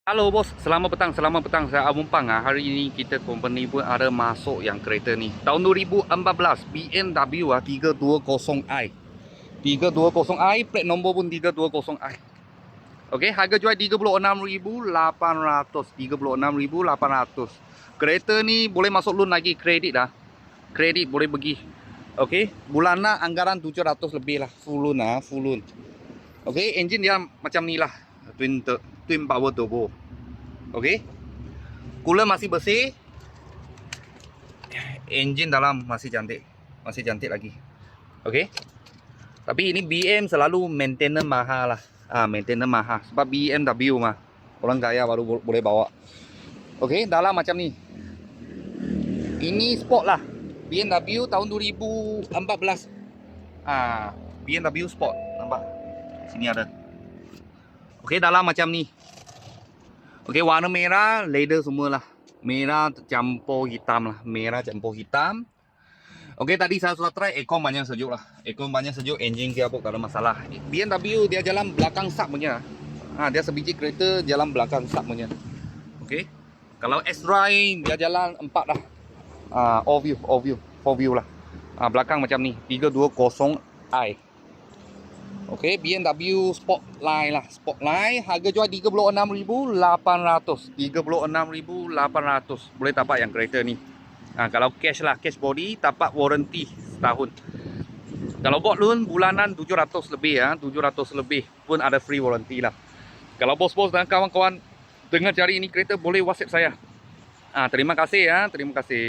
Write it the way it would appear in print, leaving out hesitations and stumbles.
Halo bos, selamat petang. Saya Abang Pang. Hari ini kita company pun ada masuk yang kereta ni. Tahun 2014, BMW 320i. 320i, plat nombor pun 320i. Okey, harga jual 36,800. 36,800. Kereta ni boleh masuk loan lagi, kredit dah. Kredit boleh pergi. Okey, bulanan anggaran 700 lebih lah. Full loan. Okey, enjin dia macam ni lah. Twin power turbo. Okey. Cooler masih bersih. Enjin dalam masih cantik lagi. Okey. Tapi ini BM selalu maintenance mahal lah. Maintenance mahal sebab BMW mah. Orang kaya baru boleh bawa. Okey, dalam macam ni. Ini sport lah. BMW tahun 2014. BMW sport. Nampak? Sini ada. Okey, dalam macam ni. Okey, warna merah, leather semua lah. Merah campur hitam lah. Merah campur hitam. Okey, tadi saya sudah try. Aircon banyak sejuk lah. Aircon banyak sejuk. Engine gearbox tak ada masalah. BMW dia jalan belakang sub punya. Dia sebiji kereta jalan belakang sub punya. Okey. Kalau S-Drive dia jalan 4 dah. All view. 4 view lah. Belakang macam ni. 320i. Okey, BMW Spotlight lah. Spotlight harga jual 36,800. 36,800. Boleh tapak yang kereta ni. Kalau cash lah, cash body, tapak warranty setahun. Kalau buat loan bulanan 700 lebih 700 lebih pun ada free warranty lah. Kalau bos-bos dan kawan-kawan dengar cari ini kereta boleh WhatsApp saya. Terima kasih.